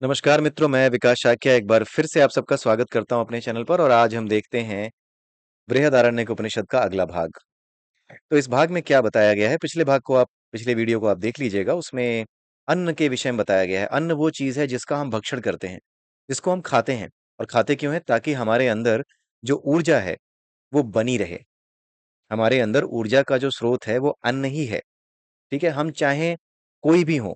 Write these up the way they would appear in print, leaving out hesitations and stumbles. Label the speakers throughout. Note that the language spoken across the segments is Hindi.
Speaker 1: नमस्कार मित्रों, मैं विकास शाक्य एक बार फिर से आप सबका स्वागत करता हूँ अपने चैनल पर और आज हम देखते हैं बृहदारण्यक उपनिषद का अगला भाग। तो इस भाग में क्या बताया गया है, पिछले वीडियो को आप देख लीजिएगा। उसमें अन्न के विषय में बताया गया है। अन्न वो चीज़ है जिसका हम भक्षण करते हैं, जिसको हम खाते हैं। और खाते क्यों हैं? ताकि हमारे अंदर जो ऊर्जा है, वो बनी रहे। हमारे अंदर ऊर्जा का जो स्रोत है, वो अन्न ही है। ठीक है? हम चाहे कोई भी हों,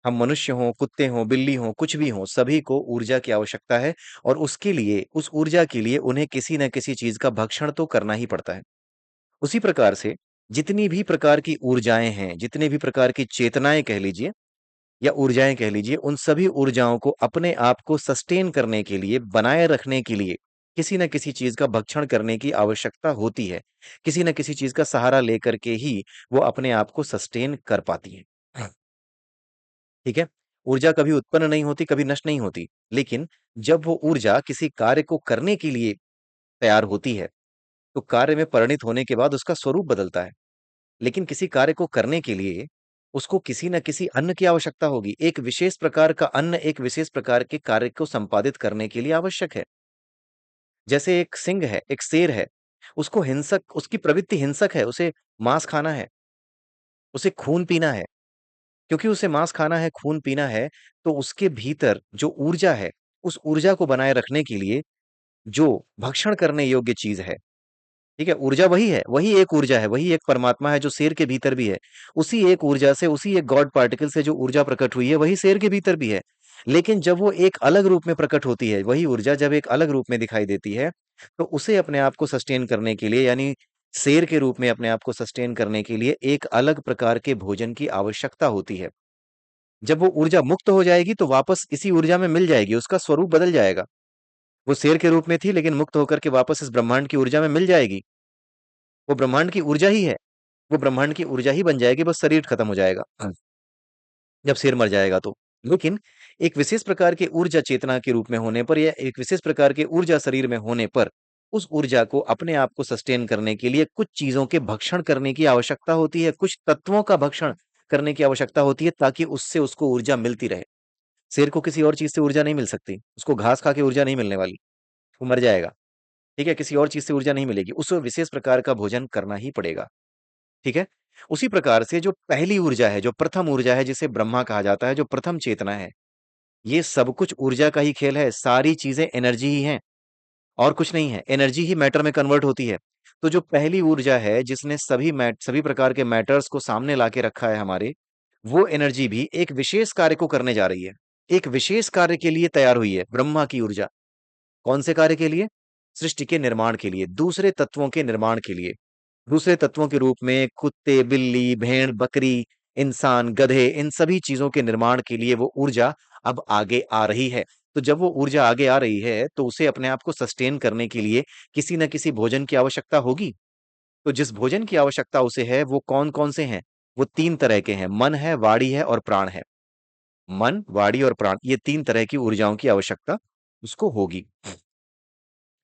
Speaker 1: हम मनुष्य हों, कुत्ते हों, बिल्ली हों, कुछ भी हों, सभी को ऊर्जा की आवश्यकता है और उसके लिए, उस ऊर्जा के लिए उन्हें किसी न किसी चीज़ का भक्षण तो करना ही पड़ता है। उसी प्रकार से जितनी भी प्रकार की ऊर्जाएँ हैं, जितने भी प्रकार की चेतनाएँ कह लीजिए या ऊर्जाएँ कह लीजिए, उन सभी ऊर्जाओं को अपने आप को सस्टेन करने के लिए, बनाए रखने के लिए, किसी न किसी चीज़ का भक्षण करने की आवश्यकता होती है। किसी न किसी चीज़ का सहारा लेकर के ही वो अपने आप को सस्टेन कर पाती हैं। ठीक है? ऊर्जा कभी उत्पन्न नहीं होती, कभी नष्ट नहीं होती। लेकिन जब वो ऊर्जा किसी कार्य को करने के लिए तैयार होती है, तो कार्य में परिणित होने के बाद उसका स्वरूप बदलता है। लेकिन किसी कार्य को करने के लिए उसको किसी न किसी अन्न की आवश्यकता होगी। एक विशेष प्रकार का अन्न एक विशेष प्रकार के कार्य को संपादित करने के लिए आवश्यक है। जैसे एक सिंह है, एक शेर है, उसको हिंसक उसकी प्रवृत्ति हिंसक है, उसे मांस खाना है, उसे खून पीना है। क्योंकि उसे मांस खाना है, खून पीना है, तो उसके भीतर जो ऊर्जा है, उस ऊर्जा को बनाए रखने के लिए जो भक्षण करने योग्य चीज़ है, ठीक है? ऊर्जा वही है, वही एक ऊर्जा है, वही एक परमात्मा है जो शेर के भीतर भी है। उसी एक ऊर्जा से, उसी एक गॉड पार्टिकल से जो ऊर्जा प्रकट हुई है, वही शेर के भीतर भी है। लेकिन जब वो एक अलग रूप में प्रकट होती है, वही ऊर्जा जब एक अलग रूप में दिखाई देती है, तो उसे अपने आप को सस्टेन करने के लिए यानी शेर के रूप में अपने आप को सस्टेन करने के लिए एक अलग प्रकार के भोजन की आवश्यकता होती है। जब वो ऊर्जा मुक्त हो जाएगी तो वापस इसी ऊर्जा में मिल जाएगी, उसका स्वरूप बदल जाएगा। वो शेर के रूप में थी लेकिन मुक्त होकर के वापस इस ब्रह्मांड की ऊर्जा में मिल जाएगी। वो ब्रह्मांड की ऊर्जा ही है, वो ब्रह्मांड की ऊर्जा ही बन जाएगी, बस शरीर खत्म हो जाएगा। जब शेर मर जाएगा तो। लेकिन एक विशेष प्रकार की ऊर्जा चेतना के रूप में होने पर या एक विशेष प्रकार की ऊर्जा शरीर में होने पर, उस ऊर्जा को अपने आप को सस्टेन करने के लिए कुछ चीज़ों के भक्षण करने की आवश्यकता होती है, कुछ तत्वों का भक्षण करने की आवश्यकता होती है ताकि उससे उसको ऊर्जा मिलती रहे। शेर को किसी और चीज़ से ऊर्जा नहीं मिल सकती। उसको घास खा के ऊर्जा नहीं मिलने वाली, वो मर जाएगा, ठीक है? किसी और चीज़ से ऊर्जा नहीं मिलेगी, उसे विशेष प्रकार का भोजन करना ही पड़ेगा, ठीक है? उसी प्रकार से जो पहली ऊर्जा है, जो प्रथम ऊर्जा है, जिसे ब्रह्मा कहा जाता है, जो प्रथम चेतना है, ये सब कुछ ऊर्जा का ही खेल है, सारी चीज़ें एनर्जी ही हैं और कुछ नहीं है, एनर्जी ही मैटर में कन्वर्ट होती है। तो जो पहली ऊर्जा है, जिसने सभी प्रकार के मैटर्स को सामने लाके रखा है हमारे, वो एनर्जी भी एक विशेष कार्य को करने जा रही है। एक विशेष कार्य के लिए तैयार हुई है, ब्रह्मा की ऊर्जा। कौन से कार्य के लिए? सृष्टि के निर्माण के लिए, दूसरे तत्वों के निर्माण के लिए। दूसरे तत्वों के रूप में कुत्ते, बिल्ली, भेड़, बकरी, इंसान, गधे इन सभी चीज़ों के निर्माण के लिए वो ऊर्जा अब आगे आ रही है। तो जब वो ऊर्जा आगे आ रही है, तो उसे अपने आप को सस्टेन करने के लिए किसी न किसी भोजन की आवश्यकता होगी। तो जिस भोजन की आवश्यकता उसे है, वो कौन-कौन से हैं? वो 3 तरह के हैं, मन है, वाणी है और प्राण है। मन, वाणी और प्राण, ये 3 तरह की ऊर्जाओं की आवश्यकता उसको होगी।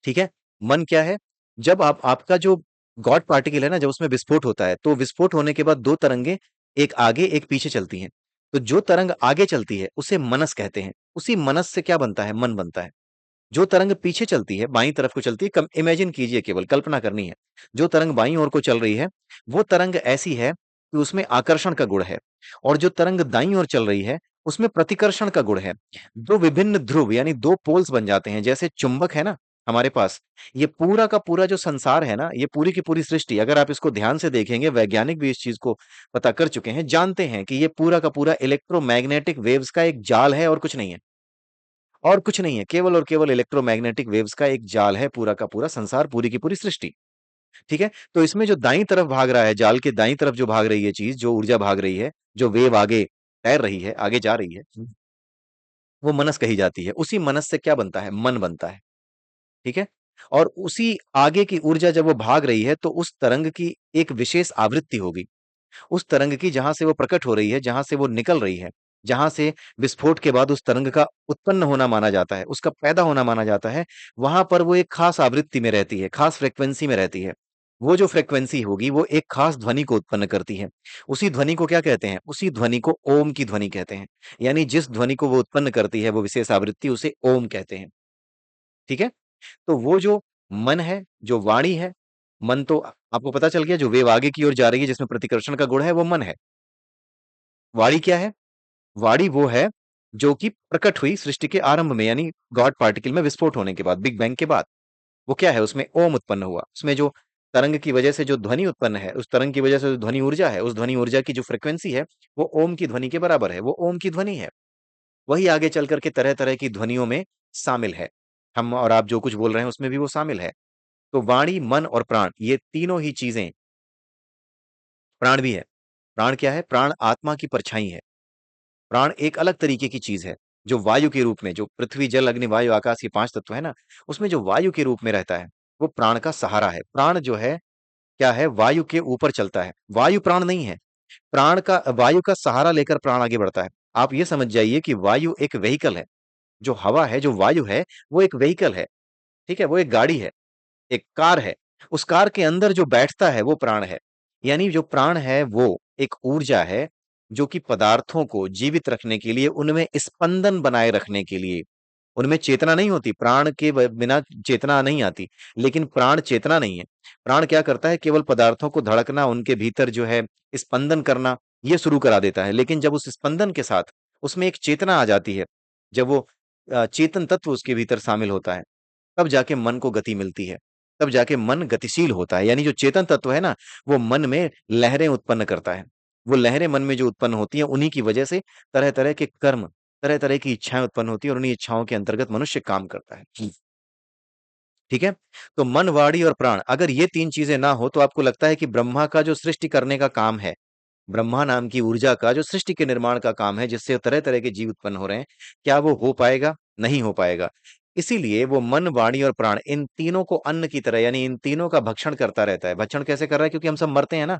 Speaker 1: ठीक है? मन क्या है? जब आप आपका जो गॉड पार्टिकल है ना, जब उसमें विस्फोट होता है, तो विस्फोट होने के बाद 2 तरंगें एक आगे, एक पीछे चलती हैं। तो जो तरंग आगे चलती है, उसे मनस कहते हैं। उसी मनस से क्या बनता है? मन बनता है। जो तरंग पीछे चलती है, बाईं तरफ को चलती है, कम इमेजिन कीजिए केवल, कल्पना करनी है। जो तरंग बाईं ओर को चल रही है, वो तरंग ऐसी है कि उसमें आकर्षण का गुण है और जो तरंग दाईं ओर चल रही है, उसमें प्रतिकर्षण का गुण है। 2 विभिन्न ध्रुव यानी 2 पोल्स बन जाते हैं। जैसे चुंबक है ना हमारे पास, ये पूरा का पूरा जो संसार है ना, ये पूरी की पूरी सृष्टि अगर आप इसको ध्यान से देखेंगे, वैज्ञानिक भी इस चीज़ को पता कर चुके हैं, जानते हैं कि ये पूरा का पूरा इलेक्ट्रोमैग्नेटिक वेव्स का एक जाल है और कुछ नहीं है। और कुछ नहीं है, केवल और केवल इलेक्ट्रोमैग्नेटिक वेव्स का एक जाल है पूरा का पूरा संसार, पूरी की पूरी सृष्टि, ठीक है? तो इसमें जो दाईं तरफ भाग रहा है, जाल के दाईं तरफ जो भाग रही है चीज़, जो ऊर्जा भाग रही है, जो वेव आगे तैर रही है, आगे जा रही है, वो मनस कही जाती है। उसी मनस से क्या बनता है? मन बनता है, ठीक है? और उसी आगे की ऊर्जा जब वो भाग रही है, तो उस तरंग की एक विशेष आवृत्ति होगी। उस तरंग की जहाँ से वो प्रकट हो रही है, जहाँ से वो निकल रही है, जहाँ से विस्फोट के बाद उस तरंग का उत्पन्न होना माना जाता है, उसका पैदा होना माना जाता है, वहाँ पर वो एक खास आवृत्ति में रहती है, खास फ्रीक्वेंसी में रहती है। वो जो फ्रीक्वेंसी होगी वो एक खास ध्वनि को उत्पन्न करती है। उसी ध्वनि को क्या कहते हैं? उसी ध्वनि को ओम की ध्वनि कहते हैं। यानी जिस ध्वनि को वो उत्पन्न करती है वो विशेष आवृत्ति, उसे ओम कहते हैं। ठीक है? तो वो जो मन है, जो वाणी है, मन तो आपको पता चल गया, जो वेव आगे की ओर जा रही है जिसमें प्रतिकर्षण का गुण है वो मन है। वाणी क्या है? वाणी वो है जो कि प्रकट हुई सृष्टि के आरंभ में, यानी गॉड पार्टिकल में विस्फोट होने के बाद, बिग बैंग के बाद। वो क्या है? उसमें ओम उत्पन्न हुआ। उसमें जो तरंग की वजह से जो ध्वनि उत्पन्न है, उस तरंग की वजह से जो ध्वनि ऊर्जा है, उस ध्वनि ऊर्जा की जो फ्रीक्वेंसी है, वो ओम की ध्वनि के बराबर है। वो ओम की ध्वनि है। वही आगे चल करके तरह तरह की ध्वनियों में शामिल है। हम और आप जो कुछ बोल रहे हैं उसमें भी वो शामिल है। तो वाणी, मन और प्राण, ये तीनों ही चीजें, प्राण भी है। प्राण क्या है? प्राण आत्मा की परछाई है। प्राण एक अलग तरीके की चीज है, जो वायु के रूप में, जो पृथ्वी जल अग्नि वायु आकाश, ये पांच तत्व है ना, उसमें जो वायु के रूप में रहता है, वो प्राण का सहारा है। प्राण जो है क्या है? वायु के ऊपर चलता है। वायु प्राण नहीं है। प्राण का, वायु का सहारा लेकर प्राण आगे बढ़ता है। आप ये समझ जाइए कि वायु एक व्हीकल है। जो हवा है, जो वायु है, वो एक व्हीकल है। ठीक है? वो एक गाड़ी है, एक कार है। उस कार के अंदर जो बैठता है वो प्राण है। यानी जो प्राण है वो एक ऊर्जा है, जो कि पदार्थों को जीवित रखने के लिए, उनमें स्पंदन बनाए रखने के लिए, उनमें चेतना नहीं होती, प्राण के बिना चेतना नहीं आती। लेकिन प्राण चेतना नहीं है। प्राण क्या करता है? केवल पदार्थों को धड़कना, उनके भीतर जो है स्पंदन करना, ये शुरू करा देता है। लेकिन जब उस स्पंदन के साथ उसमें एक चेतना आ जाती है, जब वो चेतन तत्व उसके भीतर शामिल होता है, तब जाके मन को गति मिलती है। तब जाके मन गतिशील होता है। यानी जो चेतन तत्व है ना, वो मन में लहरें उत्पन्न करता है। वो लहरें मन में जो उत्पन्न होती हैं, उन्हीं की वजह से तरह तरह के कर्म, तरह तरह की इच्छाएं उत्पन्न होती है, और उन्हीं इच्छाओं के अंतर्गत मनुष्य काम करता है। ठीक है? तो मन, वाणी और प्राण, अगर ये तीन चीजें ना हो, तो आपको लगता है कि ब्रह्मा का जो सृष्टि करने का काम है, ब्रह्मा नाम की ऊर्जा का जो सृष्टि के निर्माण का काम है, जिससे तरह तरह के जीव उत्पन्न हो रहे हैं, क्या वो हो पाएगा? नहीं हो पाएगा। इसीलिए वो मन, वाणी और प्राण, इन तीनों को अन्न की तरह, यानी इन तीनों का भक्षण करता रहता है। भक्षण कैसे कर रहा है? क्योंकि हम सब मरते हैं ना।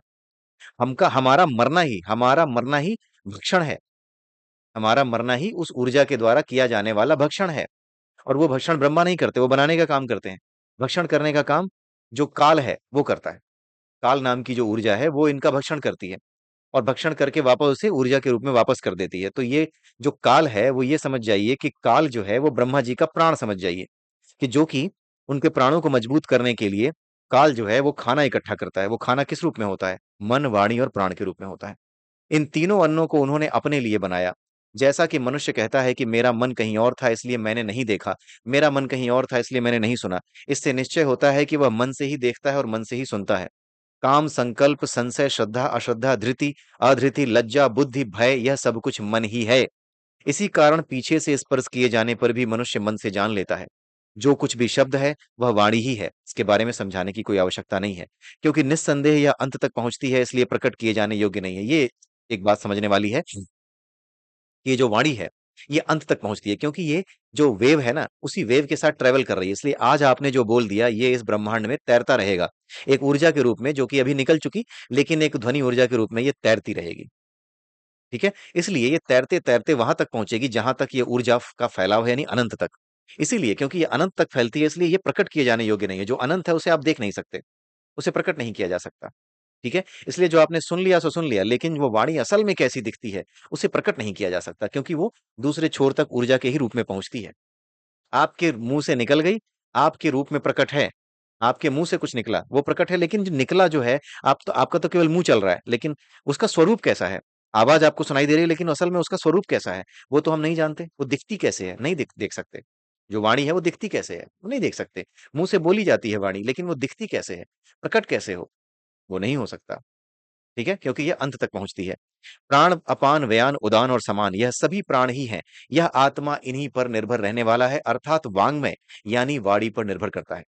Speaker 1: हमका हमारा मरना ही भक्षण है। हमारा मरना ही उस ऊर्जा के द्वारा किया जाने वाला भक्षण है। और वो भक्षण ब्रह्मा नहीं करते, वो बनाने का काम करते हैं। भक्षण करने का काम जो काल है वो करता है। काल नाम की जो ऊर्जा है वो इनका भक्षण करती है, और भक्षण करके वापस उसे ऊर्जा के रूप में वापस कर देती है। तो ये जो काल है, वो ये समझ जाइए कि काल जो है वो ब्रह्मा जी का प्राण समझ जाइए, कि जो कि उनके प्राणों को मजबूत करने के लिए काल जो है वो खाना इकट्ठा करता है। वो खाना किस रूप में होता है? मन, वाणी और प्राण के रूप में होता है। इन तीनों अन्नों को उन्होंने अपने लिए बनाया। जैसा कि मनुष्य कहता है कि मेरा मन कहीं और था इसलिए मैंने नहीं देखा, मेरा मन कहीं और था इसलिए मैंने नहीं सुना। इससे निश्चय होता है कि वह मन से ही देखता है और मन से ही सुनता है। काम, संकल्प, संशय, श्रद्धा, अश्रद्धा, धृति, अधृति, लज्जा, बुद्धि, भय, यह सब कुछ मन ही है। इसी कारण पीछे से स्पर्श किए जाने पर भी मनुष्य मन से जान लेता है। जो कुछ भी शब्द है वह वाणी ही है। इसके बारे में समझाने की कोई आवश्यकता नहीं है, क्योंकि निस्संदेह यह अंत तक पहुंचती है, इसलिए प्रकट किए जाने योग्य नहीं है। ये एक बात समझने वाली है कि ये जो वाणी है, ये अंत तक पहुंचती है, क्योंकि ये जो वेव है ना, उसी वेव के साथ ट्रेवल कर रही है। इसलिए आज आपने जो बोल दिया, ये इस ब्रह्मांड में तैरता रहेगा, एक ऊर्जा के रूप में, जो कि अभी निकल चुकी, लेकिन एक ध्वनि ऊर्जा के रूप में ये तैरती रहेगी। ठीक है? इसलिए ये तैरते-तैरते वहां तक पहुंचेगी जहां तक ये ऊर्जा का फैलाव है, यानी अनंत तक। इसीलिए, क्योंकि ये अनंत तक फैलती है, इसलिए ये प्रकट किए जाने योग्य नहीं है। जो अनंत है उसे आप देख नहीं सकते, उसे प्रकट नहीं किया जा सकता। ठीक है? इसलिए जो आपने सुन लिया सो सुन लिया, लेकिन वो वाणी असल में कैसी दिखती है, उसे प्रकट नहीं किया जा सकता, क्योंकि वो दूसरे छोर तक ऊर्जा के ही रूप में पहुंचती है। आपके मुंह से निकल गई, आपके रूप में प्रकट है। आपके मुंह से कुछ निकला, वो प्रकट है, लेकिन जो निकला जो है, आप तो, आपका तो केवल मुंह चल रहा है, लेकिन उसका स्वरूप कैसा है? आवाज आपको सुनाई दे रही है, लेकिन असल में उसका स्वरूप कैसा है? वो तो हम नहीं जानते। वो दिखती कैसे है? नहीं देख सकते। जो वाणी है वो दिखती कैसे है? वो नहीं देख सकते। मुंह से बोली जाती है वाणी, लेकिन वो दिखती कैसे है? प्रकट कैसे हो? वो नहीं हो सकता। ठीक है? क्योंकि ये अंत तक पहुंचती है। प्राण, अपान, व्यय, उदान और समान, यह सभी प्राण ही हैं। यह आत्मा इन्हीं पर निर्भर रहने वाला है, अर्थात वांग्मय यानी वाणी पर निर्भर करता है।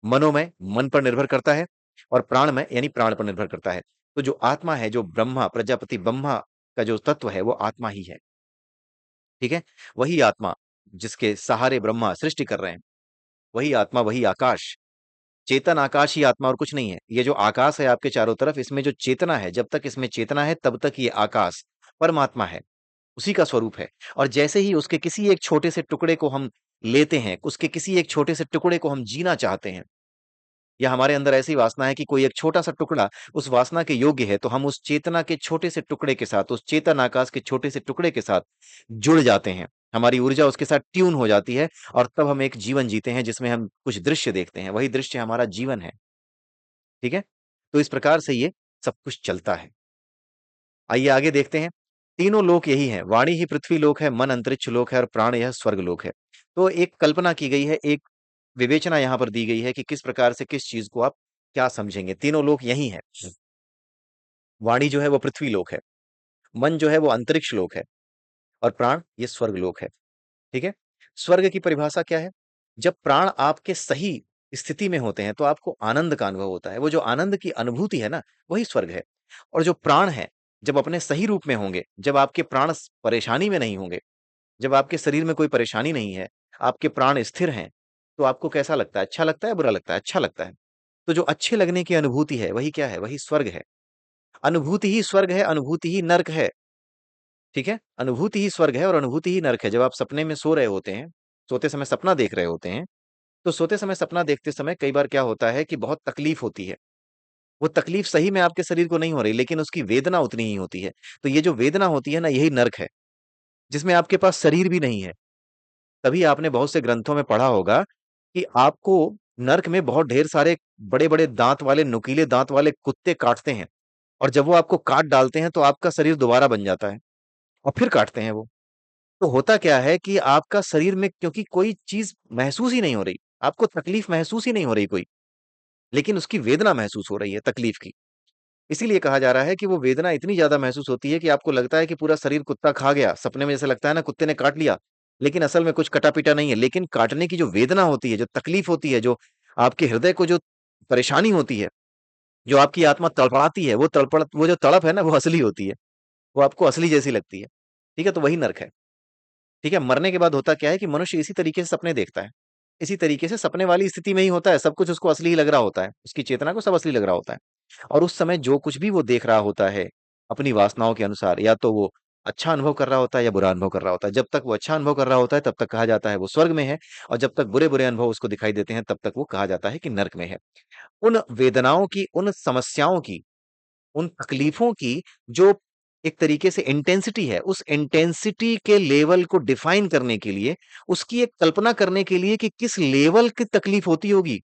Speaker 1: मनोमय मन पर निर्भर करता है, और प्राणमय यानी प्राण पर निर्भर करता है। तो जो आत्मा है, जो ब्रह्मा, प्रजापति ब्रह्मा का जो तत्व है, वो आत्मा ही है। ठीक है? वही आत्मा जिसके सहारे ब्रह्मा सृष्टि कर रहे हैं, वही आत्मा, वही आकाश। चेतन आकाश ही आत्मा, और कुछ नहीं है। ये जो आकाश है आपके चारों तरफ, इसमें जो चेतना है, जब तक इसमें चेतना है तब तक ये आकाश परमात्मा है, उसी का स्वरूप है। और जैसे ही उसके किसी एक छोटे से टुकड़े को हम लेते हैं, उसके किसी एक छोटे से टुकड़े को हम जीना चाहते हैं, या हमारे अंदर ऐसी वासना है कि कोई एक छोटा-सा टुकड़ा उस वासना के योग्य है, तो हम उस चेतना के छोटे से टुकड़े के साथ, उस चेतन आकाश के छोटे से टुकड़े के साथ जुड़ जाते हैं। हमारी ऊर्जा उसके साथ ट्यून हो जाती है और तब हम एक जीवन जीते हैं जिसमें हम कुछ दृश्य देखते हैं। वही दृश्य हमारा जीवन है, ठीक है? तो इस प्रकार से ये सब कुछ चलता है। आइए आगे देखते हैं। तीनों लोक यही हैं, वाणी ही पृथ्वी लोक है, मन अंतरिक्ष लोक है और प्राण यह स्वर्ग लोक है। तो एक कल्पना की गई है, एक विवेचना यहाँ पर दी गई है कि किस प्रकार से किस चीज़ को आप क्या समझेंगे। तीनों लोक यही हैं। वाणी जो है वो पृथ्वी लोक है, मन जो है वो अंतरिक्ष लोक है और प्राण ये स्वर्ग लोक है। ठीक है? स्वर्ग की परिभाषा क्या है? जब प्राण आपके सही स्थिति में होते हैं, तो आपको आनंद का अनुभव होता है। वो जो आनंद की अनुभूति है ना, वही स्वर्ग है। और जो प्राण है, जब अपने सही रूप में होंगे, जब आपके प्राण परेशानी में नहीं होंगे, जब आपके शरीर में कोई परेशानी नहीं है, आपके प्राण स्थिर हैं, तो आपको कैसा लगता है? अच्छा लगता है, बुरा लगता है? अच्छा लगता है। तो जो अच्छे लगने की अनुभूति है, वही क्या है? वही स्वर्ग है। अनुभूति ही स्वर्ग है, अनुभूति ही नर्क है। ठीक है? अनुभूति ही स्वर्ग है और अनुभूति ही नरक है। जब आप सपने में सो रहे होते हैं, सोते समय सपना देख रहे होते हैं, तो सोते समय सपना देखते समय कई बार क्या होता है कि बहुत तकलीफ होती है। वो तकलीफ सही में आपके शरीर को नहीं हो रही, लेकिन उसकी वेदना उतनी ही होती है। तो ये जो वेदना होती है ना, यही नर्क है, जिसमें आपके पास शरीर भी नहीं है। तभी आपने बहुत से ग्रंथों में पढ़ा होगा कि आपको नर्क में बहुत ढेर सारे बड़े-बड़े दाँत वाले, नुकीले दाँत वाले कुत्ते काटते हैं और जब वो आपको काट डालते हैं, तो आपका शरीर दोबारा बन जाता है और फिर काटते हैं वो। तो होता क्या है कि आपका शरीर में क्योंकि कोई चीज़ महसूस ही नहीं हो रही, आपको तकलीफ महसूस ही नहीं हो रही कोई, लेकिन उसकी वेदना महसूस हो रही है तकलीफ की। इसीलिए कहा जा रहा है कि वो वेदना इतनी ज़्यादा महसूस होती है कि आपको लगता है कि पूरा शरीर कुत्ता खा गया। सपने में जैसे लगता है ना कुत्ते ने काट लिया, लेकिन असल में कुछ कटा-पिटा नहीं है। लेकिन काटने की जो वेदना होती है, जो तकलीफ होती है, जो आपके हृदय को जो परेशानी होती है, जो आपकी आत्मा तड़पड़ाती है, वो जो तड़प है ना, वो असली होती है। वो आपको असली जैसी लगती है। ठीक है? तो वही नर्क है। ठीक है? मरने के बाद होता क्या है कि मनुष्य इसी तरीके से सपने देखता है। इसी तरीके से सपने वाली स्थिति में ही होता है, सब कुछ उसको असली ही लग रहा होता है। उसकी चेतना को सब असली लग रहा होता है। और उस समय जो कुछ भी वो देख रहा होता है, अपनी वासनाओं के अनुसार, या तो वो अच्छा अनुभव कर रहा होता है या बुरा अनुभव कर रहा होता है। जब तक वो अच्छा अनुभव कर रहा होता है, तब तक कहा जाता है वो स्वर्ग में है और जब तक बुरे-बुरे अनुभव उसको दिखाई देते हैं, तब तक वो कहा जाता है कि नर्क में है। उन वेदनाओं की, उन समस्याओं की, उन तकलीफों की जो एक तरीके से इंटेंसिटी है, उस इंटेंसिटी के लेवल को डिफाइन करने के लिए, उसकी एक कल्पना करने के लिए कि किस लेवल की तकलीफ होती होगी,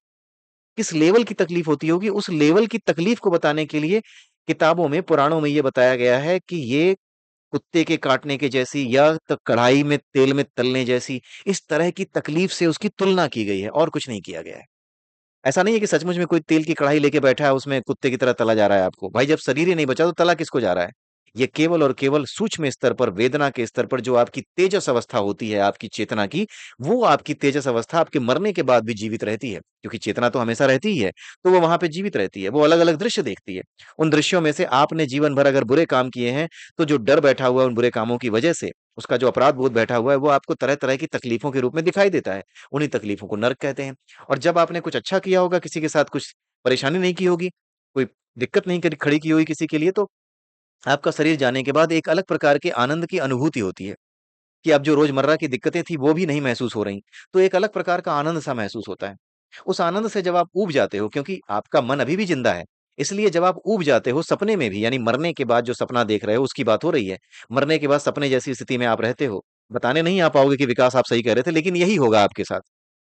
Speaker 1: किस लेवल की तकलीफ होती होगी, उस लेवल की तकलीफ को बताने के लिए किताबों में, पुराणों में ये बताया गया है कि ये कुत्ते के काटने के जैसी या त कढ़ाई में तेल में तलने जैसी, इस तरह की तकलीफ से उसकी तुलना की गई है और कुछ नहीं किया गया है। ऐसा नहीं है कि सचमुच में कोई तेल की कढ़ाई लेके बैठा है, उसमें कुत्ते की तरह तला जा रहा है आपको। भाई जब शरीर ही नहीं बचा तो तला किसको जा रहा है? ये केवल और केवल सूक्ष्म स्तर पर, वेदना के स्तर पर जो आपकी तेजस अवस्था होती है आपकी चेतना की, वो आपकी तेजस अवस्था आपके मरने के बाद भी जीवित रहती है। क्योंकि चेतना तो हमेशा रहती ही है, तो वो वहाँ पे जीवित रहती है। वो अलग-अलग दृश्य देखती है। उन दृश्यों में से आपने जीवन भर अगर बुरे काम किए हैं, तो जो डर बैठा हुआ है उन बुरे कामों की वजह से, उसका जो अपराध बोध बैठा हुआ है, वो आपको तरह-तरह की तकलीफों के रूप में दिखाई देता है। उन्हीं तकलीफों को नर्क कहते हैं। और जब आपने कुछ अच्छा किया होगा, किसी के साथ कुछ परेशानी नहीं की होगी, कोई दिक्कत नहीं करी खड़ी की होगी किसी के लिए, तो आपका शरीर जाने के बाद एक अलग प्रकार के आनंद की अनुभूति होती है, कि अब जो रोज़मर्रा की दिक्कतें थी, वो भी नहीं महसूस हो रहीं। तो एक अलग प्रकार का आनंद-सा महसूस होता है। उस आनंद से जब आप ऊब जाते हो, क्योंकि आपका मन अभी भी ज़िंदा है, इसलिए जब आप ऊब जाते हो सपने में भी, यानी मरने के बाद जो सपना देख रहे हो, उसकी बात हो रही है। मरने के बाद सपने जैसी स्थिति में आप रहते हो। बताने नहीं आ पाओगे कि विकास आप सही कह रहे थे, लेकिन यही होगा आपके साथ।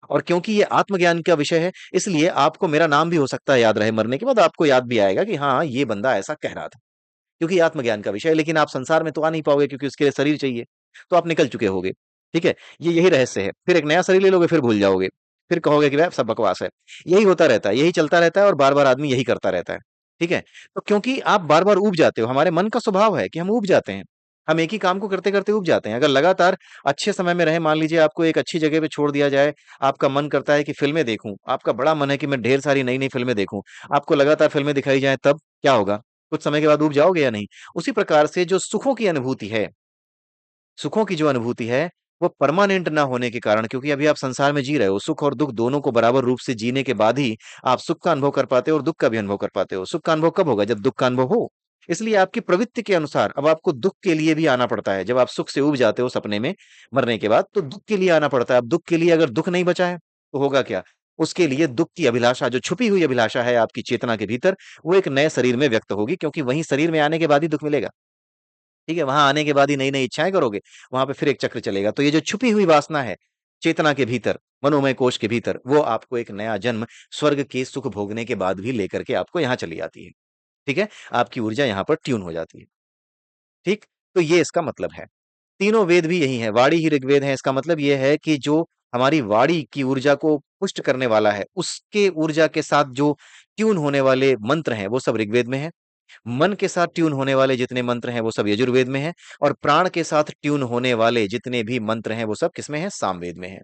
Speaker 1: और क्योंकि ये आत्मज्ञान का विषय है, इसलिए आपको मेरा नाम भी हो सकता है याद रहे, मरने के बाद आपको याद भी आएगा कि हाँ, ये बंदा ऐसा कह रहा था। क्योंकि ये आत्मज्ञान का विषय है, लेकिन आप संसार में तो आ नहीं पाओगे क्योंकि उसके लिए शरीर चाहिए, तो आप निकल चुके होगे, ठीक है? ये यही रहस्य है। फिर एक नया शरीर ले लोगे, फिर भूल जाओगे, फिर कहोगे कि वह सब बकवास है। यही होता रहता है, यही चलता रहता है और बार-बार आदमी यही करता रहता है, ठीक है? तो क्योंकि आप बार-बार ऊब जाते हो, हमारे मन का स्वभाव है कि हम ऊब जाते हैं। हम एक ही काम को करते-करते ऊब जाते हैं। अगर लगातार अच्छे समय में रहें, मान लीजिए आपको एक अच्छी जगह पे छोड़ दिया जाए, आपका मन करता है कि फ़िल्में देखूँ, आपका बड़ा मन है कि मैं ढेर सारी नई-नई फ़िल्में देखूँ, आपको लगातार फ़िल्में दिखाई जाएँ, तब क्या होगा? कुछ समय के बाद ऊब जाओगे या नहीं? उसी प्रकार से जो सुखों की अनुभूति है, सुखों की जो अनुभूति है, वो परमानेंट ना होने के कारण, क्योंकि अभी आप संसार में जी रहे हो, सुख और दुःख दोनों को बराबर रूप से जीने के बाद ही आप सुख का अनुभव कर पाते हो और दुःख का भी अनुभव कर पाते हो। सुख का अनुभव कब होगा? जब दुःख का अनुभव हो। इसलिए आपकी प्रवृत्ति के अनुसार अब आपको दुःख के लिए भी आना पड़ता है। जब आप सुख से ऊब जाते हो सपने में, मरने के बाद, तो दुःख के लिए आना पड़ता है। अब दुःख के लिए अगर दुःख नहीं बचा है, तो होगा क्या? उसके लिए दुःख की अभिलाषा, जो छुपी हुई अभिलाषा है आपकी चेतना के भीतर, वो एक नए शरीर में व्यक्त होगी, क्योंकि वहीं शरीर में आने के बाद ही दुःख मिलेगा। ठीक है? वहां आने के बाद ही नई-नई इच्छाएँ करोगे, वहां पे फिर एक चक्र चलेगा। तो ये जो छुपी हुई वासना है, चेतना के भीतर, मनोमय कोश के भीतर, वो आपको एक नया जन्म स्वर्ग के सुख भोगने के बाद भी लेकर के आपको यहाँ चली आती है। ठीक है? आपकी ऊर्जा यहाँ पर ट्यून हो जाती है। ठीक? तो ये इसका मतलब है। तीनों वेद भी यही हैं, वाणी ही ऋग्वेद है, इसका मतलब ये है कि जो हमारी वाणी की ऊर्जा को पुष्ट करने वाला है, उसके ऊर्जा के साथ जो ट्यून होने वाले मंत्र हैं, वो सब ऋग्वेद में हैं। मन के साथ ट्यून होने वाले जितने मंत्र हैं, वो सब यजुर्वेद में हैं, और प्राण के साथ ट्यून होने वाले जितने भी मंत्र हैं, वो सब किसमें हैं? सामवेद में हैं।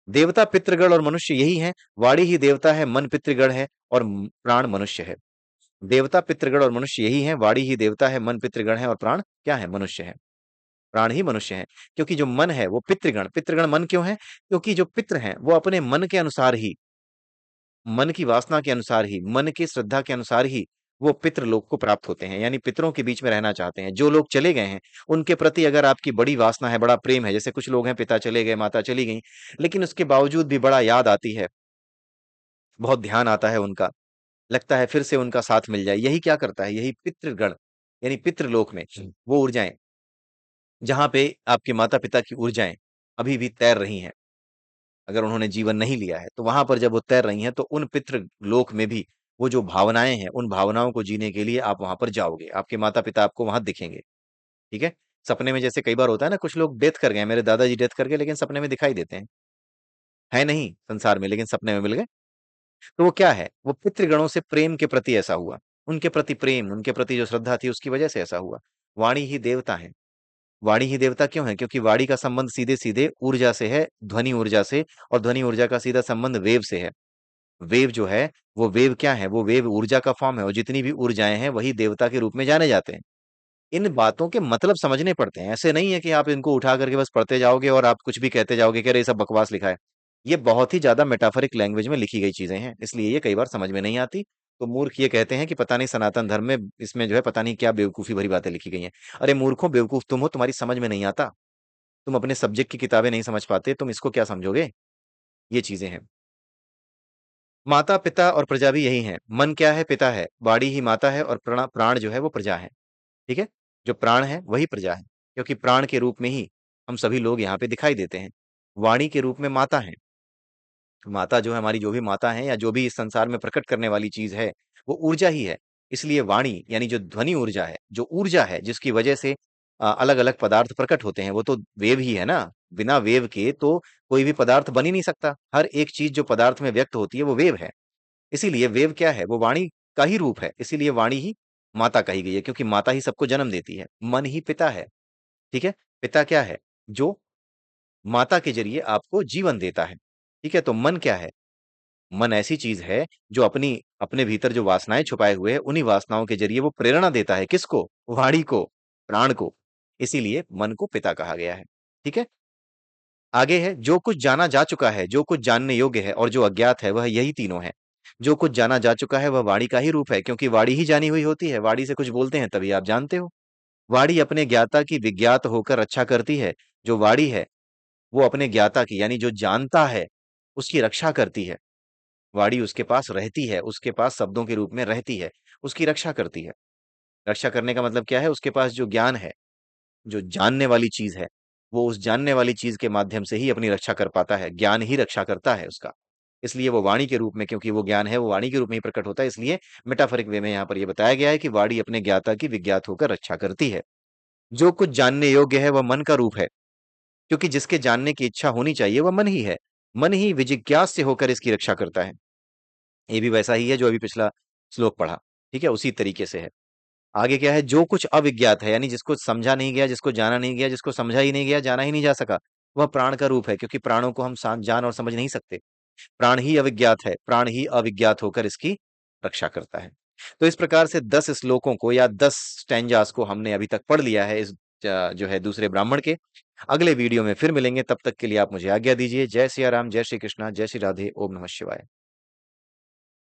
Speaker 1: देवता, पितृगण और मनुष्य यही हैं। वाणी ही देवता है, मन पितृगण है और प्राण मनुष्य है। देवता, पितृगण और मनुष्य यही हैं, वाणी ही देवता है, मन पितृगण है और प्राण क्या है? मनुष्य है। प्राण ही मनुष्य हैं। क्योंकि जो मन है वो पितृगण, पितृगण मन क्यों है? क्योंकि जो पितृ हैं वो अपने मन के अनुसार ही, मन की वासना के अनुसार ही, मन की श्रद्धा के अनुसार ही वो पितृलोक को प्राप्त होते हैं, यानी पितरों के बीच में रहना चाहते हैं। जो लोग चले गए हैं, उनके प्रति अगर आपकी बड़ी वासना है, बड़ा प्रेम है, जैसे कुछ लोग हैं, पिता चले गए, माता चली गई, लेकिन उसके बावजूद भी बड़ा याद आती है, बहुत ध्यान आता है उनका, लगता है फिर से उनका साथ मिल जाए। यही क्या करता है? यही पितृगण, यानी पितृलोक में वो ऊर्जाएं, जहां पे आपके माता पिता की ऊर्जाएं अभी भी तैर रही हैं, अगर उन्होंने जीवन नहीं लिया है, तो वहां पर जब वो तैर रही हैं, तो उन पितृ लोक में भी वो जो भावनाएं हैं, उन भावनाओं को जीने के लिए आप वहां पर जाओगे। आपके माता पिता आपको वहां दिखेंगे। ठीक है? सपने में जैसे कई बार होता है ना, कुछ लोग डेथ कर गए, मेरे दादाजी डेथ कर गए, लेकिन सपने में दिखाई देते हैं, है नहीं संसार में, लेकिन सपने में मिल गए। तो वो क्या है? वो पितृगणों से प्रेम के प्रति ऐसा हुआ, उनके प्रति प्रेम, उनके प्रति जो श्रद्धा थी, उसकी वजह से ऐसा हुआ। वाणी ही देवता है। वाणी ही देवता क्यों है? क्योंकि वाणी का संबंध सीधे-सीधे ऊर्जा से है, ध्वनि ऊर्जा से, और ध्वनि ऊर्जा का सीधा संबंध वेव से है। वेव जो है, वो वेव क्या है? वो वेव ऊर्जा का फॉर्म है, और जितनी भी ऊर्जाएँ हैं, वही देवता के रूप में जाने जाते हैं। इन बातों के मतलब समझने पड़ते हैं। ऐसे नहीं है कि आप इनको उठा करके बस पढ़ते जाओगे और आप कुछ भी कहते जाओगे कि अरे ये सब बकवास लिखा है। ये बहुत ही ज़्यादा मेटाफोरिक लैंग्वेज में लिखी गई चीज़ें हैं, इसलिए ये कई बार समझ में नहीं आती। तो मूर्ख ये कहते हैं कि पता नहीं सनातन धर्म में, इसमें जो है पता नहीं क्या बेवकूफ़ी भरी बातें लिखी गई हैं। अरे मूर्खों, बेवकूफ़ तुम हो, तुम्हारी समझ में नहीं आता। तुम अपने सब्जेक्ट की किताबें नहीं समझ पाते, तुम इसको क्या समझोगे? ये चीज़ें हैं। माता-पिता और प्रजा भी यही हैं। मन क्या है? पिता है। वाणी ही माता है और प्राण जो है वो प्रजा है। ठीक है? जो प्राण है वही प्रजा है। क्योंकि प्राण के रूप में ही हम सभी लोग यहाँ पे दिखाई देते हैं। वाणी के रूप में माता हैं। माता जो है, हमारी जो भी माता हैं, या जो भी इस संसार में प्रकट करने वाली चीज़ है, वो ऊर्जा ही है। इसलिए वाणी यानी जो ध्वनि ऊर्जा है, जो ऊर्जा है जिसकी वजह से अलग-अलग पदार्थ प्रकट होते हैं, वो तो वेव ही है ना। बिना वेव के तो कोई भी पदार्थ बन ही नहीं सकता। हर एक चीज़ जो पदार्थ में व्यक्त होती है, वो वेव है। इसीलिए वेव क्या है? वो वाणी का ही रूप है। इसीलिए वाणी ही माता कही गई है, क्योंकि माता ही सबको जन्म देती है। मन ही पिता है। ठीक है? पिता क्या है? जो माता के ज़रिए आपको जीवन देता है। ठीक है? तो मन क्या है? मन ऐसी चीज़ है जो अपने भीतर जो वासनाएँ छुपाए हुए हैं, उन्हीं वासनाओं के ज़रिए वो प्रेरणा देता है। किसको? वाणी को, प्राण को। इसीलिए मन को पिता कहा गया है। ठीक है? आगे है, जो कुछ जाना जा चुका है, जो कुछ जानने योग्य है और जो अज्ञात है, वह यही तीनों हैं। जो कुछ जाना जा चुका है, वह वाणी का ही रूप है, क्योंकि वाणी ही जानी हुई होती है। वाणी से कुछ बोलते हैं, तभी आप जानते हो। वाणी अपने ज्ञाता की विज्ञात होकर रक्षा करती है। जो वाणी है, वो अपने ज्ञाता की, यानी जो जानता है, उसकी रक्षा करती है। वाणी उसके पास रहती है, उसके पास शब्दों के रूप में रहती है, उसकी रक्षा करती है। रक्षा करने का मतलब क्या है? उसके पास जो ज्ञान है, जो जानने वाली चीज़ है, वो उस जानने वाली चीज़ के माध्यम से ही अपनी रक्षा कर पाता है, ज्ञान ही रक्षा करता है उसका। इसलिए वो वाणी के रूप में, क्योंकि वो ज्ञान है, वो वाणी के रूप में ही प्रकट होता है, इसलिए मेटाफोरिक वे में यहाँ पर ये बताया गया है कि वाणी अपने ज्ञाता की विज्ञात होकर रक्षा करती है। जो कुछ जानने योग्य है, वह मन का रूप है, क्योंकि जिसके जानने की इच्छा होनी चाहिए, वह मन ही है। मन ही विजिज्ञास्य होकर इसकी रक्षा करता है। ये भी वैसा ही है जो अभी पिछला श्लोक पढ़ा, ठीक है? उसी तरीके से है। आगे क्या है? जो कुछ अविज्ञात है, यानी जिसको समझा नहीं गया, जिसको जाना नहीं गया, जिसको समझा ही नहीं गया, जाना ही नहीं जा सका, वह प्राण का रूप है, क्योंकि प्राणों को हम जान और समझ नहीं सकते। प्राण ही अविज्ञात है, प्राण ही अविज्ञात होकर इसकी रक्षा करता है। तो इस प्रकार से 10 श्लोकों को या 10 स्टैंजास को हमने अभी तक पढ़ लिया है, इस जो है दूसरे ब्राह्मण के। अगले वीडियो में फिर मिलेंगे, तब तक के लिए आप मुझे आज्ञा दीजिए। जय सिया राम, जय श्री कृष्णा, जय श्री राधे, ओम नमः शिवाय।